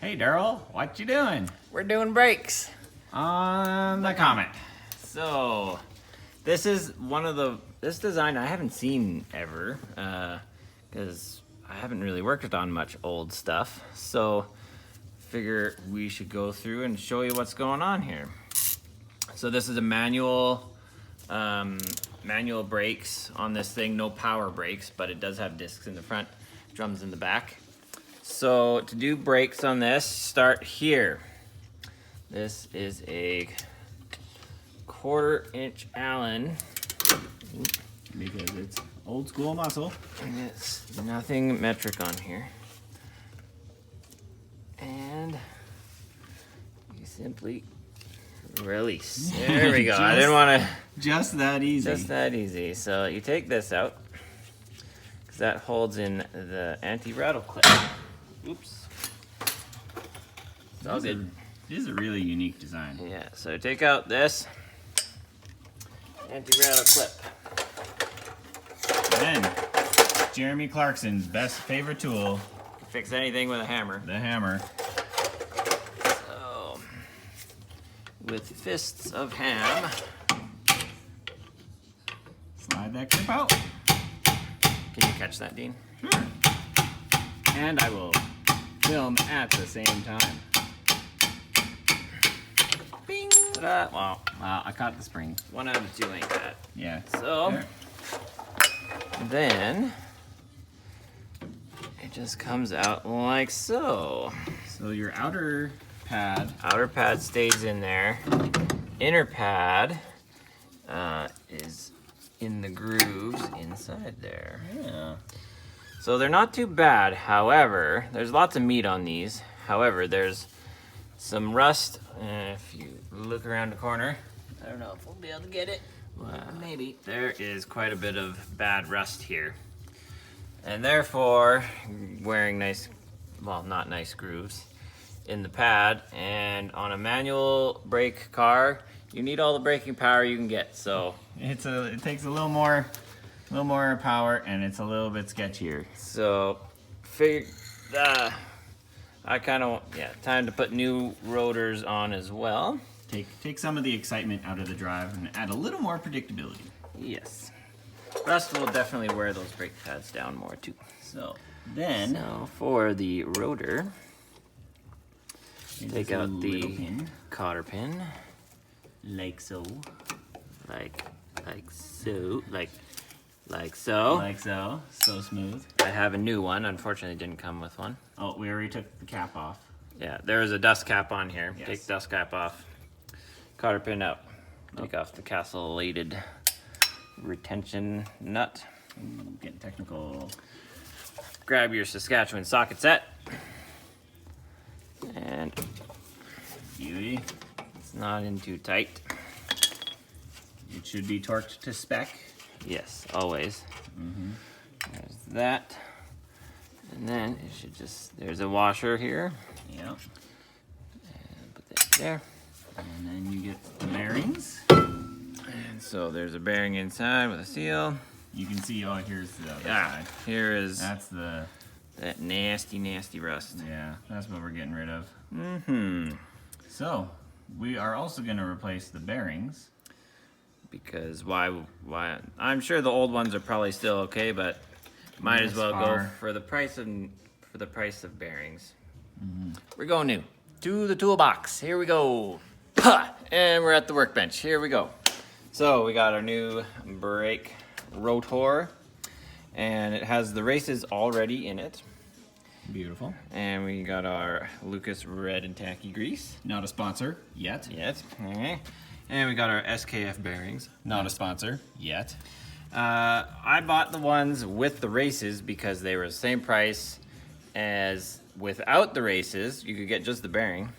Hey Daryl, what you doing? We're doing brakes On the Comet. So this is this design I haven't seen ever because I haven't really worked on much old stuff. So figure we should go through and show you what's going on here. So this is a manual brakes on this thing, no power brakes, but it does have discs in the front, drums in the back. So to do brakes on this, start here. This is a 1/4-inch Allen. Because it's old school muscle. And it's nothing metric on here. And you simply release. There we go. I didn't want to. Just that easy. Just that easy. So you take this out, because that holds in the anti-rattle clip. Oops. It's all good. It is a really unique design. Yeah, so take out this anti-rattle clip. Then, Jeremy Clarkson's favorite tool, Fix anything with a hammer. the hammer. So, with fists of ham. Slide that clip out. Can you catch that, Dean? Sure. And I will film at the same time. Bing! Ta-da! Wow. Wow, I caught the spring. 1 out of 2 ain't bad. Yeah. So, There. then it just comes out like so. So your outer pad. Outer pad stays in there. Inner pad is in the grooves inside there. Yeah. So they're not too bad. However, there's lots of meat on these. However, there's some rust. If you look around the corner, I don't know if we'll be able to get it. Maybe. There is quite a bit of bad rust here. And therefore, wearing nice, well, not nice grooves in the pad. And on a manual brake car, you need all the braking power you can get. So It takes a little more power, and it's a little bit sketchier. So, I kind of, time to put new rotors on as well. Take some of the excitement out of the drive and add a little more predictability. Yes. Rust will definitely wear those brake pads down more too. So then, So, for the rotor, take out the pin, cotter pin, like so, like so, like so. like so, so smooth. I have a new one. Unfortunately, it didn't come with one. Oh, we already took the cap off. Yeah, there is a dust cap on here. Yes. Take the dust cap off. Cotter pin up. Take off the castellated retention nut. Ooh, getting technical. Grab your Saskatchewan socket set. And Beauty. it's not in too tight. It should be torqued to spec. Yes, always. There's that. And then it should just, there's a washer here. Yeah. And put that there. And then you get the bearings. And so there's a bearing inside with a seal. You can see, oh, here's the other Ah, side. here is That's the, that nasty, nasty rust. yeah, that's what we're getting rid of. Mm-hmm. So, we are also going to replace the bearings. Because why? I'm sure the old ones are probably still okay, but might as well go for the price of bearings. We're going new to the toolbox. Here we go. Ha! And we're at the workbench. Here we go. So we got our new brake rotor, and it has the races already in it. Beautiful. And we got our Lucas red and tacky grease. Not a sponsor yet. Okay. And we got our SKF bearings. Not a sponsor yet. I bought the ones with the races because they were the same price as without the races. You could get just the bearing.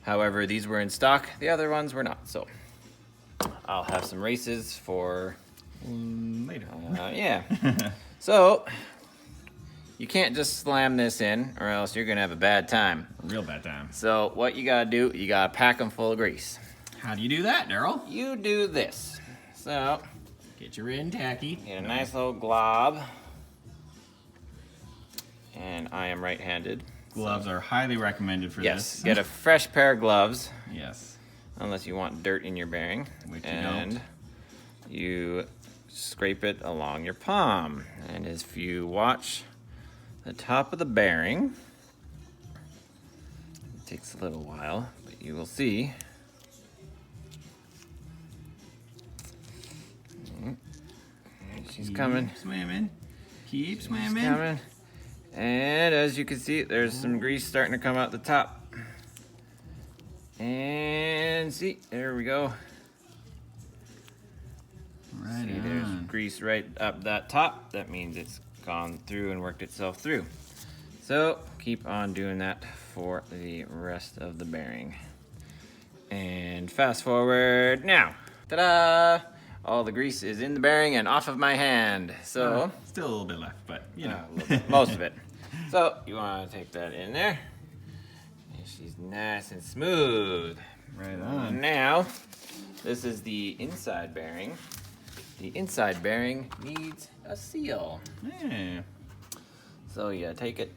However, these were in stock. The other ones were not. So I'll have some races for Later. yeah. So you can't just slam this in or else you're going to have a bad time. Real bad time. So what you got to do, you got to pack them full of grease. How do you do that, Daryl? You do this. So Get your in tacky. get a nice little glob. And I am right-handed, Gloves are highly recommended for Yes, this. get a fresh pair of gloves. Yes. Unless you want dirt in your bearing. Which you and don't. You scrape it along your palm. And if you watch the top of the bearing, it takes a little while, but you will see. She's coming. Keep swimming. Keep She's swimming. coming. And as you can see, there's some grease starting to come out the top. And see, there we go. Right See, there's on. grease right up that top. That means it's gone through and worked itself through. So keep on doing that for the rest of the bearing. And fast forward now. Ta-da! All the grease is in the bearing and off of my hand. So Still a little bit left, but you know. most of it. So you want to take that in there. And she's nice and smooth. Right on. Now, this is the inside bearing. The inside bearing needs a seal. Yeah. So you take it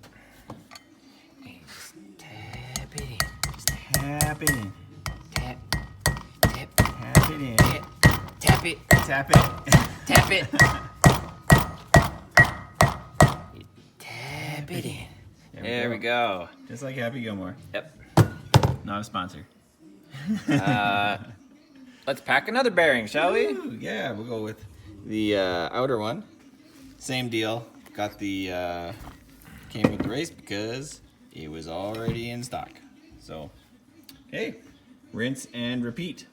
and just tap it in. Just Tap it in. tap, tap, Tap it in. tap, tap it, Tap it. tap it. You tap it in. There we go. Just like Happy Gilmore. Yep. Not a sponsor. Let's pack another bearing, shall we? Ooh, yeah, we'll go with the outer one. Same deal. Got the came with the race because it was already in stock. So, hey, rinse and repeat.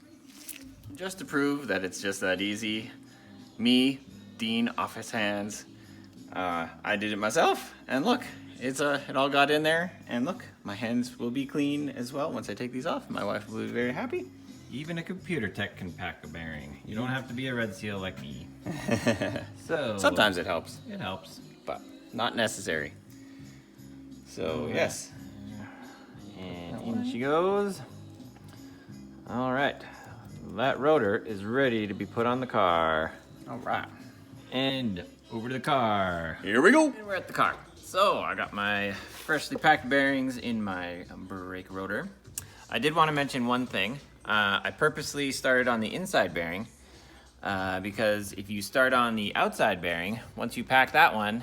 Just to prove that it's just that easy, me, Dean, off his hands, I did it myself, and look, it all got in there, and look, my hands will be clean as well once I take these off. My wife will be very happy. Even a computer tech can pack a bearing. You don't have to be a red seal like me. So Sometimes it helps, it helps. but not necessary. So, yes. And in she goes. All right. That rotor is ready to be put on the car. All right. And over to the car. Here we go. And we're at the car. So I got my freshly packed bearings in my brake rotor. I did want to mention one thing. I purposely started on the inside bearing because if you start on the outside bearing, once you pack that one,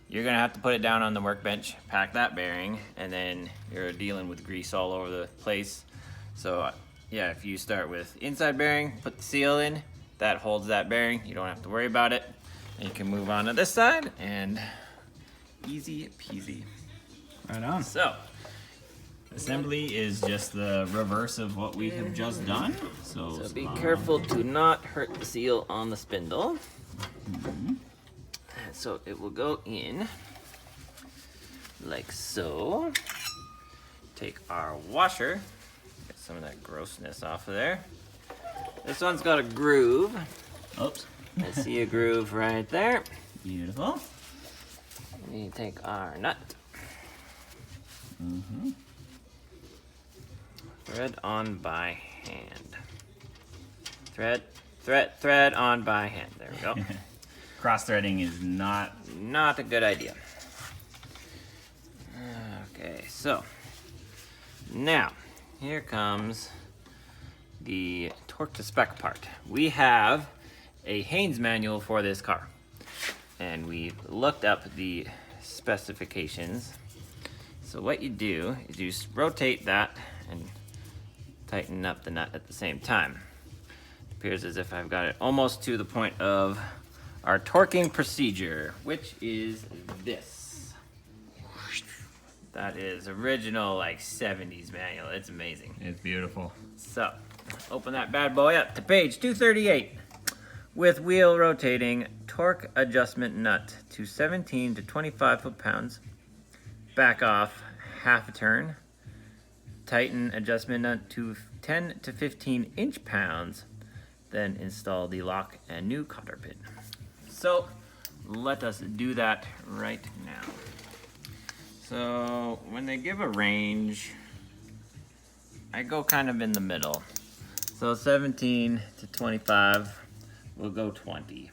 you're gonna have to put it down on the workbench, pack that bearing, and then you're dealing with grease all over the place. So yeah, if you start with inside bearing, put the seal in, that holds that bearing, you don't have to worry about it. And you can move on to this side, and easy peasy. Right on. So, Assembly is just the reverse of what we have just done. So be careful to not hurt the seal on the spindle. And so it will go in like so. Take our washer, get some of that grossness off of there. This one's got a groove. Oops. I see a groove right there. Beautiful. We take our nut. Thread on by hand. Thread on by hand. There we go. Cross-threading is not. Not a good idea. Okay, so now here comes the torque to spec part. We have a Haynes manual for this car, and we looked up the specifications. So what you do is you rotate that and tighten up the nut at the same time. It appears as if I've got it almost to the point of our torquing procedure, which is this. That is original, like 70s manual. It's amazing. It's beautiful. So, open that bad boy up to page 238 with wheel rotating torque adjustment nut to 17 to 25 foot-pounds. Back off half a turn. Tighten adjustment nut to 10 to 15 inch-pounds. Then install the lock and new cotter pin. So, let us do that right now. So, when they give a range, I go kind of in the middle. So 17 to 25, we'll go 20.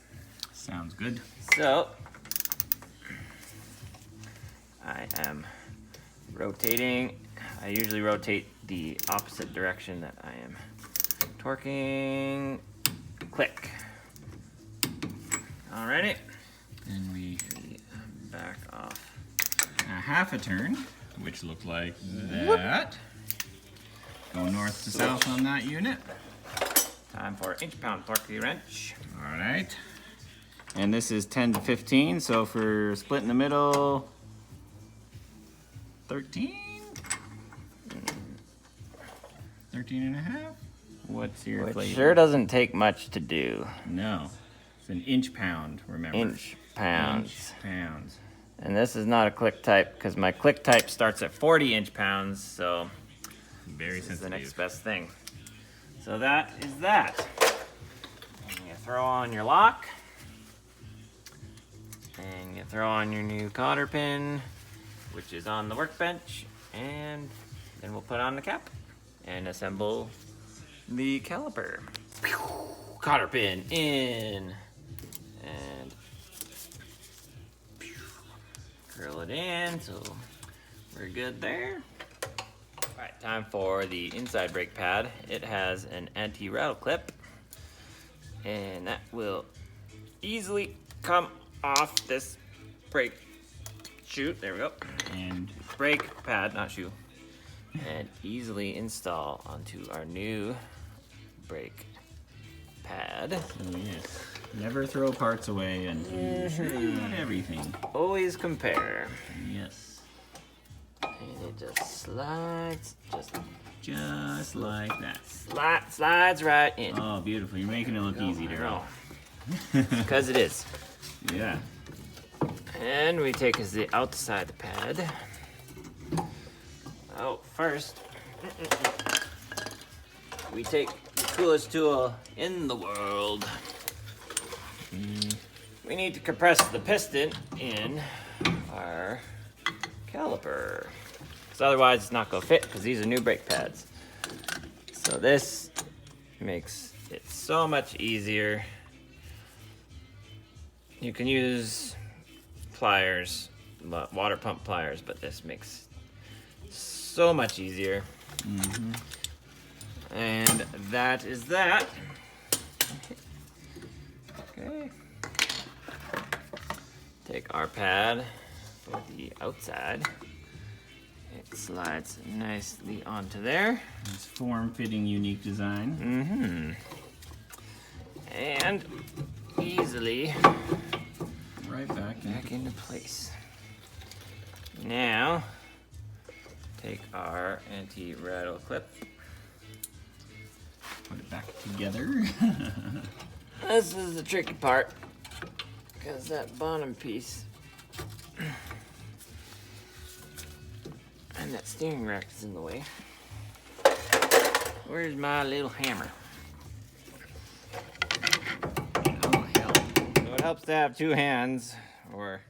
Sounds good. So, I am Rotating. I usually rotate the opposite direction that I am torquing. Click. Alrighty. And we back off a half a turn, which looked like that. Go north to south on that unit. Time for inch-pound torque wrench. All right. And this is 10 to 15, so for split in the middle, 13? 13 and a half? What's your Which flavor? sure doesn't take much to do. No. It's an inch-pound, remember. Inch-pounds. Inch-pounds. And this is not a click type because my click type starts at 40 inch-pounds, so Very this is the sensitive. next best thing. So that is that. And you throw on your lock. And you throw on your new cotter pin, which is on the workbench. And then we'll put on the cap and assemble the caliper. Cotter pin in. And curl it in, so we're good there. Alright, time for the inside brake pad. It has an anti-rattle clip, and that will easily come off this brake shoe. There we go. And Brake pad, not shoe. And easily install onto our new brake pad. so yes, never throw parts away until you're sure you got everything. Always compare. Yes. And it just slides, Just like that. slides right in. Oh, beautiful. You're making it look easy, Daryl. Because it is. Yeah. And we take the outside the pad. Oh, first, we take the coolest tool in the world. We need to compress the piston in our caliper. Because otherwise it's not going to fit because these are new brake pads. So this makes it so much easier. You can use pliers, water pump pliers, but this makes so much easier. And that is that. Okay. Take our pad for the outside. It slides nicely onto there. It's form-fitting, unique design. And easily Right back in. into place. Now, take our anti-rattle clip. Put it back together. This is the tricky part, because that bottom piece and that steering rack is in the way. Where's my little hammer? Oh, hell. So it helps to have two hands, or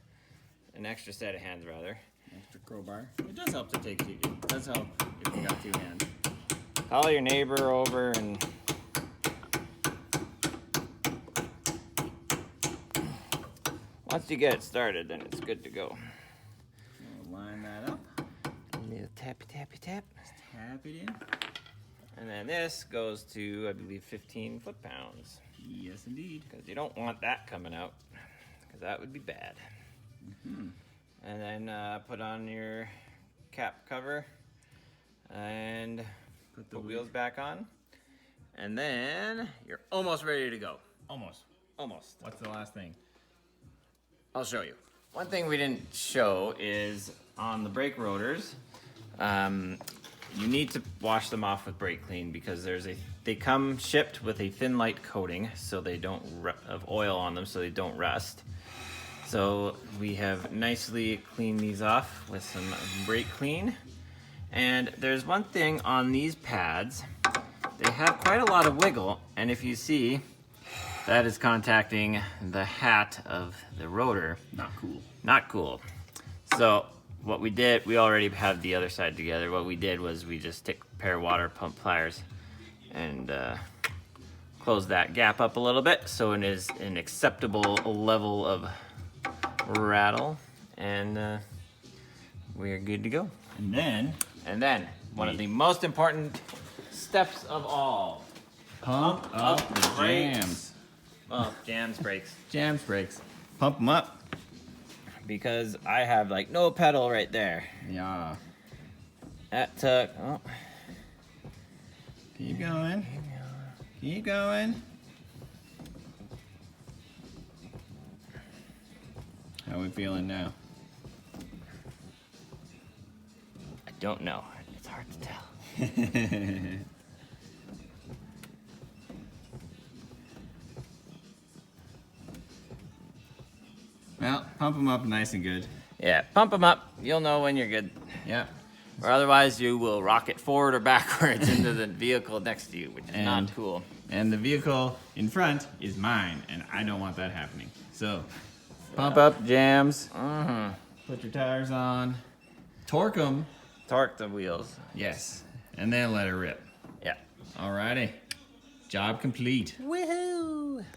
an extra set of hands rather. Extra crowbar. It does help to take two. It does help if you got two hands. Call your neighbor over and once you get it started, then it's good to go. We'll line that up. A little tappy tappy tap. Tap it in. And then this goes to, I believe, 15 foot-pounds. Yes, indeed. Because you don't want that coming out, because that would be bad. And then put on your cap cover and put the wheels back on. And then you're almost ready to go. Almost. Almost. What's the last thing? I'll show you. One thing we didn't show is on the brake rotors, you need to wash them off with brake clean because they come shipped with a thin light coating so they don't of oil on them so they don't rust. So we have nicely cleaned these off with some brake clean. And there's one thing on these pads, they have quite a lot of wiggle, and if you see, that is contacting the hat of the rotor. Not cool. Not cool. So what we did, we already have the other side together. What we did was we just took a pair of water pump pliers and close that gap up a little bit so it is an acceptable level of rattle, and we are good to go. And then one of the most important steps of all. pump up the brakes. jams. Well, jams, brakes. Jams, brakes. Pump them up. Because I have like no pedal right there. Yeah. That took, oh. Keep going. Keep going. How we feeling now? I don't know. It's hard to tell. Well, pump them up nice and good. Yeah, pump them up. You'll know when you're good. Yep. Or otherwise you will rocket forward or backwards into the vehicle next to you, which is not And- cool. And the vehicle in front is mine, and I don't want that happening. So, pump up jams. Put your tires on. Torque them. Torque the wheels. Yes. And then let it rip. Yeah. Alrighty. Job complete. Woohoo!